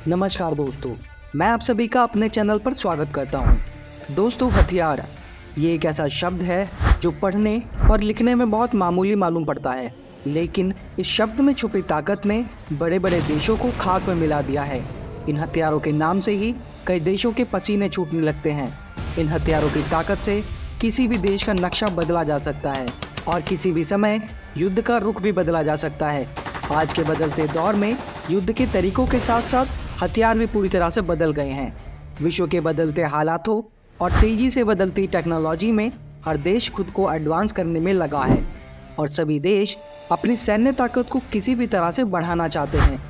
नमस्कार दोस्तों, मैं आप सभी का अपने चैनल पर स्वागत करता हूं। दोस्तों, हथियार ये एक ऐसा शब्द है जो पढ़ने और लिखने में बहुत मामूली मालूम पड़ता है, लेकिन इस शब्द में छुपी ताकत ने बड़े बड़े देशों को खाक में मिला दिया है। इन हथियारों के नाम से ही कई देशों के पसीने छूटने लगते हैं। इन हथियारों की ताकत से किसी भी देश का नक्शा बदला जा सकता है और किसी भी समय युद्ध का रुख भी बदला जा सकता है। आज के बदलते दौर में युद्ध के तरीकों के साथ साथ हथियार भी पूरी तरह से बदल गए हैं। विश्व के बदलते हालातों और तेजी से बदलती टेक्नोलॉजी में हर देश खुद को एडवांस करने में लगा है और सभी देश अपनी सैन्य ताकत को किसी भी तरह से बढ़ाना चाहते हैं।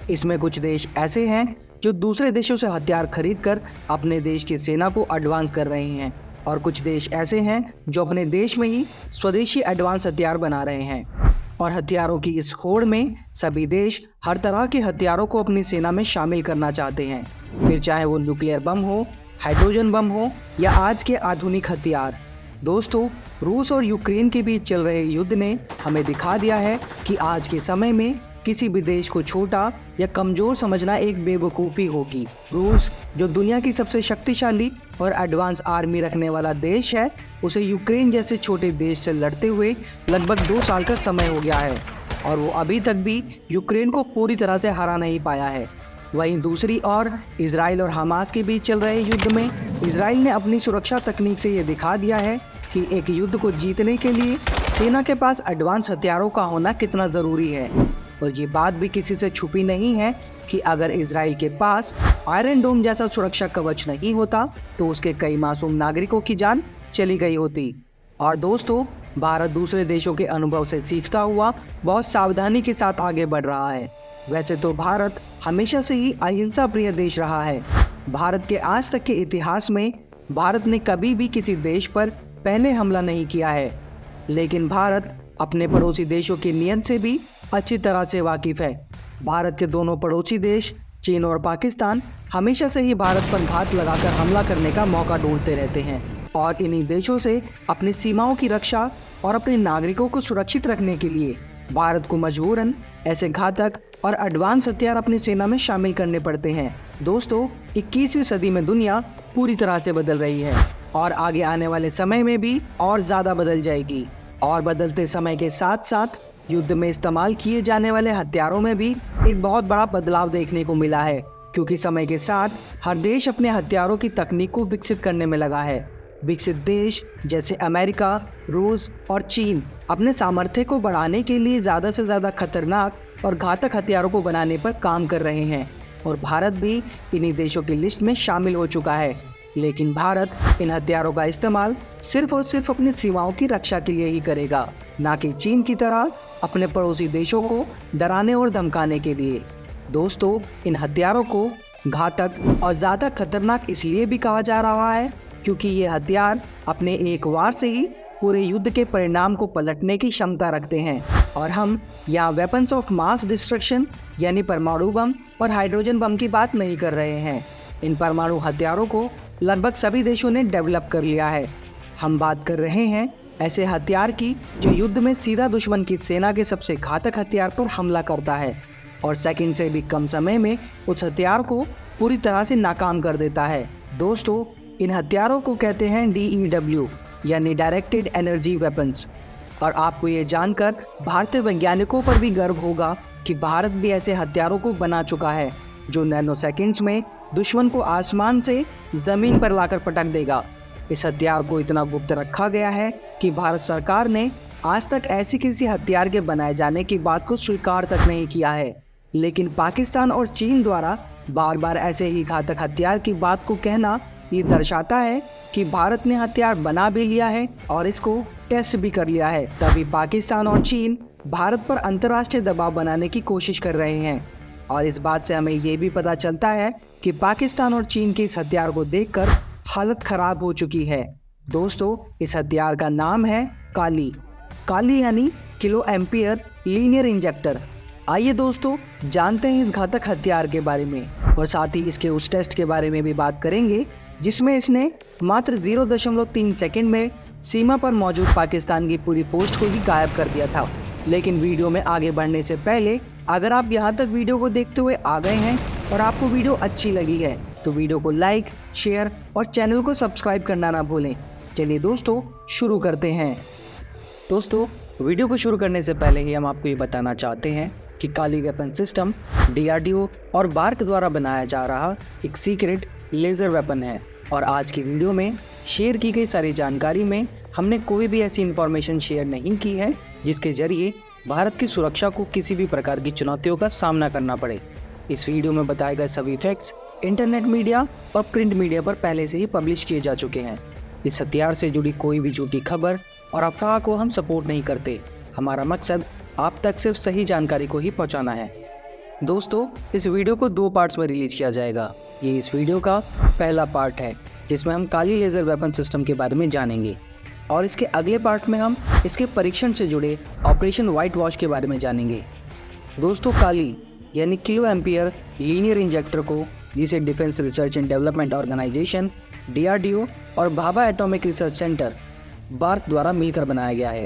इसमें कुछ देश ऐसे हैं जो दूसरे देशों से हथियार खरीद कर अपने देश की सेना को एडवांस कर रहे हैं और कुछ देश ऐसे हैं जो अपने देश में ही स्वदेशी एडवांस हथियार बना रहे हैं। और हथियारों की इस होड़ में सभी देश हर तरह के हथियारों को अपनी सेना में शामिल करना चाहते हैं, फिर चाहे वो न्यूक्लियर बम हो, हाइड्रोजन बम हो या आज के आधुनिक हथियार। दोस्तों, रूस और यूक्रेन के बीच चल रहे युद्ध ने हमें दिखा दिया है कि आज के समय में किसी भी देश को छोटा या कमज़ोर समझना एक बेवकूफ़ी होगी। रूस, जो दुनिया की सबसे शक्तिशाली और एडवांस आर्मी रखने वाला देश है, उसे यूक्रेन जैसे छोटे देश से लड़ते हुए लगभग 2 साल का समय हो गया है और वो अभी तक भी यूक्रेन को पूरी तरह से हरा नहीं पाया है। वहीं दूसरी ओर इजराइल और हमास के बीच चल रहे युद्ध में इजराइल ने अपनी सुरक्षा तकनीक से ये दिखा दिया है कि एक युद्ध को जीतने के लिए सेना के पास एडवांस हथियारों का होना कितना ज़रूरी है। और ये बात भी किसी से छुपी नहीं है कि अगर इजराइल के पास आयरन डोम जैसा सुरक्षा कवच नहीं होता तो उसके कई मासूम नागरिकों की जान चली गई होती। और दोस्तों, भारत दूसरे देशों के अनुभव से सीखता हुआ बहुत सावधानी के साथ आगे बढ़ रहा है। वैसे तो भारत हमेशा से ही अहिंसा प्रिय देश रहा है। भारत के आज तक के इतिहास में भारत ने कभी भी किसी देश पर पहले हमला नहीं किया है, लेकिन भारत अपने पड़ोसी देशों की नीयत से भी अच्छी तरह से वाकिफ़ है। भारत के दोनों पड़ोसी देश चीन और पाकिस्तान हमेशा से ही भारत पर घात लगाकर हमला करने का मौका ढूंढते रहते हैं और इन्हीं देशों से अपनी सीमाओं की रक्षा और अपने नागरिकों को सुरक्षित रखने के लिए भारत को मजबूरन ऐसे घातक और एडवांस हथियार अपनी सेना में शामिल करने पड़ते हैं। दोस्तों, 21वीं सदी में दुनिया पूरी तरह से बदल रही है और आगे आने वाले समय में भी और ज़्यादा बदल जाएगी। और बदलते समय के साथ साथ युद्ध में इस्तेमाल किए जाने वाले हथियारों में भी एक बहुत बड़ा बदलाव देखने को मिला है, क्योंकि समय के साथ हर देश अपने हथियारों की तकनीक को विकसित करने में लगा है। विकसित देश जैसे अमेरिका, रूस और चीन अपने सामर्थ्य को बढ़ाने के लिए ज़्यादा से ज़्यादा खतरनाक और घातक हथियारों को बनाने पर काम कर रहे हैं और भारत भी इन्हीं देशों की लिस्ट में शामिल हो चुका है। लेकिन भारत इन हथियारों का इस्तेमाल सिर्फ और सिर्फ अपनी सीमाओं की रक्षा के लिए ही करेगा, ना कि चीन की तरह अपने पड़ोसी देशों को डराने और धमकाने के लिए। दोस्तों, इन हथियारों को घातक और ज़्यादा खतरनाक इसलिए भी कहा जा रहा है क्योंकि ये हथियार अपने एक वार से ही पूरे युद्ध के परिणाम को पलटने की क्षमता रखते हैं। और हम यहाँ वेपन्स ऑफ मास डिस्ट्रक्शन यानी परमाणु बम और हाइड्रोजन बम की बात नहीं कर रहे हैं। इन परमाणु हथियारों को लगभग सभी देशों ने डेवलप कर लिया है। हम बात कर रहे हैं ऐसे हथियार की जो युद्ध में सीधा दुश्मन की सेना के सबसे घातक हथियार पर हमला करता है और सेकंड से भी कम समय में उस हथियार को पूरी तरह से नाकाम कर देता है। दोस्तों, इन हथियारों को कहते हैं DEW यानी डायरेक्टेड एनर्जी वेपन्स। और आपको ये जानकर भारतीय वैज्ञानिकों पर भी गर्व होगा कि भारत भी ऐसे हथियारों को बना चुका है जो नैनो सेकेंड्स में दुश्मन को आसमान से ज़मीन पर लाकर पटक देगा। इस हथियार को इतना गुप्त रखा गया है कि भारत सरकार ने आज तक ऐसी किसी हथियार के बनाए जाने की बात को स्वीकार तक नहीं किया है, लेकिन पाकिस्तान और चीन द्वारा बार बार ऐसे ही घातक हथियार की बात को कहना ये दर्शाता है कि भारत ने हथियार बना भी लिया है और इसको टेस्ट भी कर लिया है। तभी पाकिस्तान और चीन भारत पर अंतर्राष्ट्रीय दबाव बनाने की कोशिश कर रहे हैं और इस बात से हमें ये भी पता चलता है कि पाकिस्तान और चीन के इस हथियार को देखकर हालत ख़राब हो चुकी है। दोस्तों, इस हथियार का नाम है काली। काली यानी किलो एम्पियर लीनियर इंजेक्टर। आइए दोस्तों, जानते हैं इस घातक हथियार के बारे में और साथ ही इसके उस टेस्ट के बारे में भी बात करेंगे जिसमें इसने मात्र 0.3 सेकंड में सीमा पर मौजूद पाकिस्तान की पूरी पोस्ट को ही गायब कर दिया था। लेकिन वीडियो में आगे बढ़ने से पहले अगर आप यहाँ तक वीडियो को देखते हुए आ गए हैं और आपको वीडियो अच्छी लगी है तो वीडियो को लाइक, शेयर और चैनल को सब्सक्राइब करना ना भूलें। चलिए दोस्तों शुरू करते हैं। दोस्तों वीडियो को शुरू करने से पहले ही हम आपको ये बताना चाहते हैं कि काली वेपन सिस्टम DRDO और बार्क द्वारा बनाया जा रहा एक सीक्रेट लेज़र वेपन है और आज की वीडियो में शेयर की गई सारी जानकारी में हमने कोई भी ऐसी इन्फॉर्मेशन शेयर नहीं की है जिसके जरिए भारत की सुरक्षा को किसी भी प्रकार की चुनौतियों का सामना करना पड़े। इस वीडियो में बताए गए सभी फैक्ट्स इंटरनेट मीडिया और प्रिंट मीडिया पर पहले से ही पब्लिश किए जा चुके हैं। इस हथियार से जुड़ी कोई भी झूठी खबर और अफवाह को हम सपोर्ट नहीं करते। हमारा मकसद आप तक सिर्फ सही जानकारी को ही पहुंचाना है। दोस्तों इस वीडियो को 2 पार्ट्स में रिलीज किया जाएगा। ये इस वीडियो का पहला पार्ट है जिसमें हम काली लेज़र वेपन सिस्टम के बारे में जानेंगे और इसके अगले पार्ट में हम इसके परीक्षण से जुड़े ऑपरेशन व्हाइट वॉश के बारे में जानेंगे। दोस्तों काली यानी किलो एम्पियर लीनियर इंजेक्टर को, जिसे defence research and development organisation DRDO और Bhabha atomic research centre BARC द्वारा मिलकर बनाया गया है।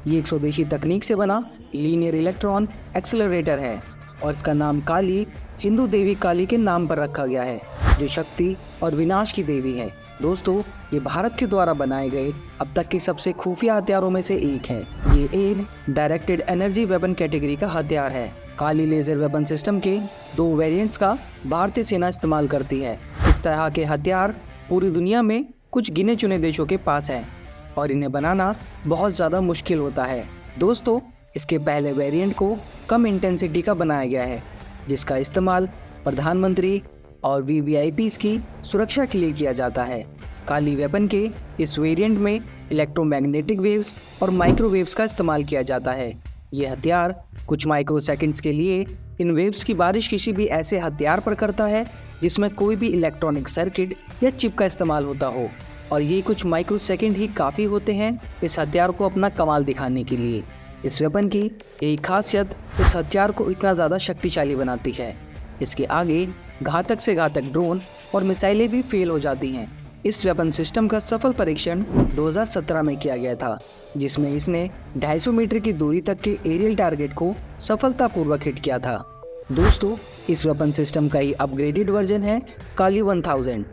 ये एक स्वदेशी तकनीक से बना लीनियर इलेक्ट्रॉन एक्सेलरेटर है और इसका नाम काली हिंदू देवी काली के नाम पर रखा गया है जो शक्ति और विनाश की देवी है। दोस्तों ये भारत के द्वारा बनाए गए अब तक के सबसे खुफिया हथियारों में से एक है। ये एक डायरेक्टेड एनर्जी वेपन कैटेगरी का हथियार है। काली लेज़र वेपन सिस्टम के 2 वेरिएंट्स का भारतीय सेना इस्तेमाल करती है। इस तरह के हथियार पूरी दुनिया में कुछ गिने चुने देशों के पास हैं और इन्हें बनाना बहुत ज़्यादा मुश्किल होता है। दोस्तों इसके पहले वेरिएंट को कम इंटेंसिटी का बनाया गया है जिसका इस्तेमाल प्रधानमंत्री और VVIPs की सुरक्षा के लिए किया जाता है। काली वेपन के इस वेरिएंट में इलेक्ट्रोमैग्नेटिक वेव्स और माइक्रोवेव्स का इस्तेमाल किया जाता है। ये हथियार कुछ माइक्रो सेकेंड्स के लिए इन वेव्स की बारिश किसी भी ऐसे हथियार पर करता है जिसमें कोई भी इलेक्ट्रॉनिक सर्किट या चिप का इस्तेमाल होता हो और ये कुछ माइक्रो सेकेंड ही काफ़ी होते हैं इस हथियार को अपना कमाल दिखाने के लिए। इस वेपन की यही खासियत इस हथियार को इतना ज़्यादा शक्तिशाली बनाती है। इसके आगे घातक से घातक ड्रोन और मिसाइलें भी फेल हो जाती हैं। इस वेपन सिस्टम का सफल परीक्षण 2017 में किया गया था जिसमें इसने 250 मीटर की दूरी तक के एरियल टारगेट को सफलतापूर्वक हिट किया था। दोस्तों इस वेपन सिस्टम का ही अपग्रेडेड वर्जन है काली 1000।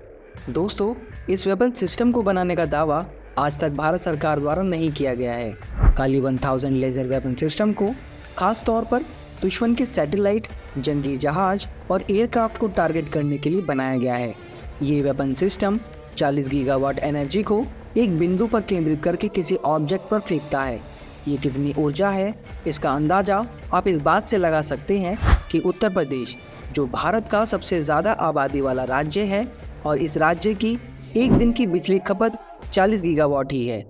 दोस्तों इस वेपन सिस्टम को बनाने का दावा आज तक भारत सरकार द्वारा नहीं किया गया है। काली 1000 लेज़र वेपन सिस्टम को खास तौर पर दुश्मन के सैटेलाइट, जंगी जहाज और एयरक्राफ्ट को टारगेट करने के लिए बनाया गया है। ये वेपन सिस्टम 40 गीगावाट एनर्जी को एक बिंदु पर केंद्रित करके किसी ऑब्जेक्ट पर फेंकता है। ये कितनी ऊर्जा है इसका अंदाज़ा आप इस बात से लगा सकते हैं कि उत्तर प्रदेश जो भारत का सबसे ज़्यादा आबादी वाला राज्य है और इस राज्य की एक दिन की बिजली खपत 40 गीगावाट ही है।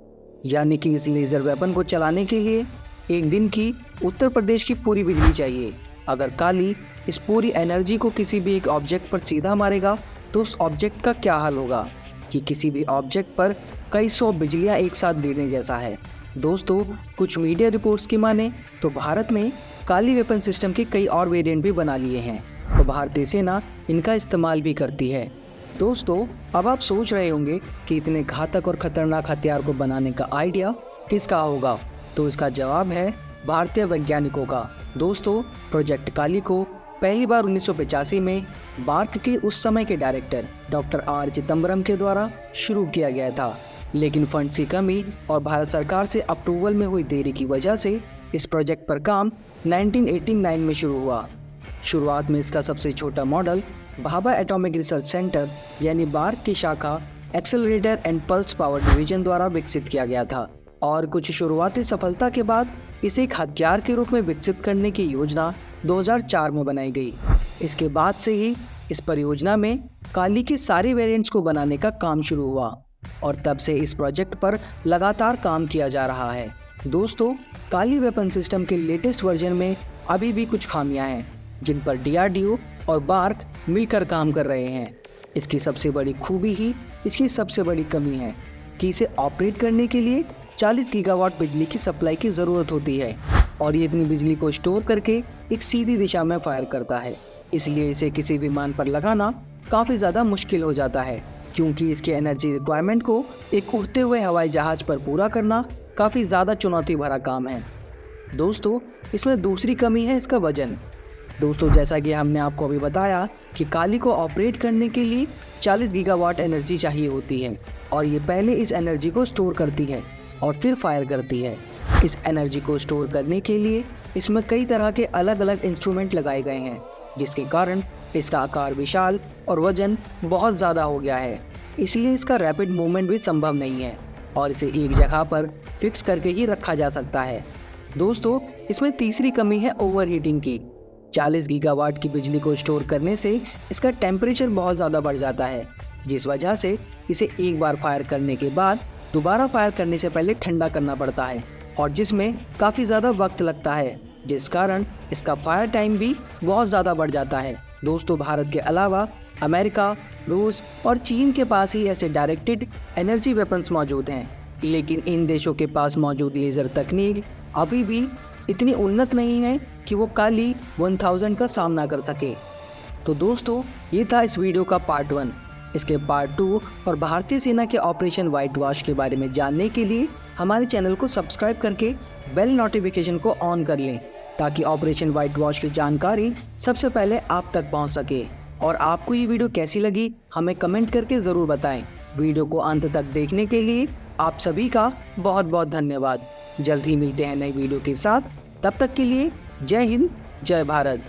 यानी कि इस लेज़र वेपन को चलाने के लिए एक दिन की उत्तर प्रदेश की पूरी बिजली चाहिए। अगर काली इस पूरी एनर्जी को किसी भी एक ऑब्जेक्ट पर सीधा मारेगा तो उस ऑब्जेक्ट का क्या हाल होगा कि किसी भी ऑब्जेक्ट पर कई 100 बिजलियाँ एक साथ गिरने जैसा है। दोस्तों कुछ मीडिया रिपोर्ट्स की माने तो भारत में काली वेपन सिस्टम के कई और वेरिएंट भी बना लिए हैं और भारतीय सेना इनका इस्तेमाल भी करती है। दोस्तों अब आप सोच रहे होंगे कि इतने घातक और ख़तरनाक हथियार को बनाने का आइडिया किसका होगा, तो इसका जवाब है भारतीय वैज्ञानिकों का। दोस्तों प्रोजेक्ट काली को पहली बार 1985 में बार्क के उस समय के डायरेक्टर डॉक्टर R चिदम्बरम के द्वारा शुरू किया गया था, लेकिन फंड्स की कमी और भारत सरकार से अप्रूवल में हुई देरी की वजह से इस प्रोजेक्ट पर काम 1989 में शुरू हुआ। शुरुआत में इसका सबसे छोटा model Bhabha atomic research centre यानी बार्क की शाखा accelerator and pulse power division द्वारा विकसित किया गया था और कुछ शुरुआती सफलता के बाद इसे एक हथियार के रूप में विकसित करने की योजना 2004 में बनाई गई। इसके बाद से ही इस परियोजना में काली के सारे वेरिएंट्स को बनाने का काम शुरू हुआ और तब से इस प्रोजेक्ट पर लगातार काम किया जा रहा है। दोस्तों काली वेपन सिस्टम के लेटेस्ट वर्जन में अभी भी कुछ खामियां हैं जिन पर DRDO और बार्क मिलकर काम कर रहे हैं। इसकी सबसे बड़ी खूबी ही इसकी सबसे बड़ी कमी है कि इसे ऑपरेट करने के लिए 40 गीगावाट बिजली की सप्लाई की ज़रूरत होती है और ये इतनी बिजली को स्टोर करके एक सीधी दिशा में फायर करता है। इसलिए इसे किसी विमान पर लगाना काफ़ी ज़्यादा मुश्किल हो जाता है क्योंकि इसके एनर्जी रिक्वायरमेंट को एक उड़ते हुए हवाई जहाज़ पर पूरा करना काफ़ी ज़्यादा चुनौती भरा काम है। दोस्तों इसमें दूसरी कमी है इसका वजन। दोस्तों, जैसा कि हमने आपको अभी बताया कि काली को ऑपरेट करने के लिए 40 गीगावाट एनर्जी चाहिए होती है और ये पहले इस एनर्जी को स्टोर करती है और फिर फायर करती है। इस एनर्जी को स्टोर करने के लिए इसमें कई तरह के अलग अलग इंस्ट्रूमेंट लगाए गए हैं, जिसके कारण इसका आकार विशाल और वजन बहुत ज़्यादा हो गया है। इसलिए इसका रैपिड मूवमेंट भी संभव नहीं है और इसे एक जगह पर फिक्स करके ही रखा जा सकता है। दोस्तों, इसमें तीसरी कमी है ओवरहीटिंग की। 40 गीगावाट की बिजली को स्टोर करने से इसका टेम्परेचर बहुत ज़्यादा बढ़ जाता है, जिस वजह से इसे एक बार फायर करने के बाद दोबारा फायर करने से पहले ठंडा करना पड़ता है और जिसमें काफ़ी ज़्यादा वक्त लगता है, जिस कारण इसका फायर टाइम भी बहुत ज़्यादा बढ़ जाता है। दोस्तों, भारत के अलावा अमेरिका, रूस और चीन के पास ही ऐसे डायरेक्टेड एनर्जी वेपन्स मौजूद हैं, लेकिन इन देशों के पास मौजूद लेज़र तकनीक अभी भी इतनी उन्नत नहीं है कि वो काली 1000 का सामना कर सके। तो दोस्तों, ये था इस वीडियो का पार्ट 1। इसके पार्ट 2 और भारतीय सेना के ऑपरेशन व्हाइट वॉश के बारे में जानने के लिए हमारे चैनल को सब्सक्राइब करके बेल नोटिफिकेशन को ऑन कर लें, ताकि ऑपरेशन व्हाइट वॉश की जानकारी सबसे पहले आप तक पहुंच सके। और आपको ये वीडियो कैसी लगी हमें कमेंट करके ज़रूर बताएं। वीडियो को अंत तक देखने के लिए आप सभी का बहुत बहुत धन्यवाद। जल्द ही मिलते हैं नई वीडियो के साथ। तब तक के लिए जय हिंद, जय भारत।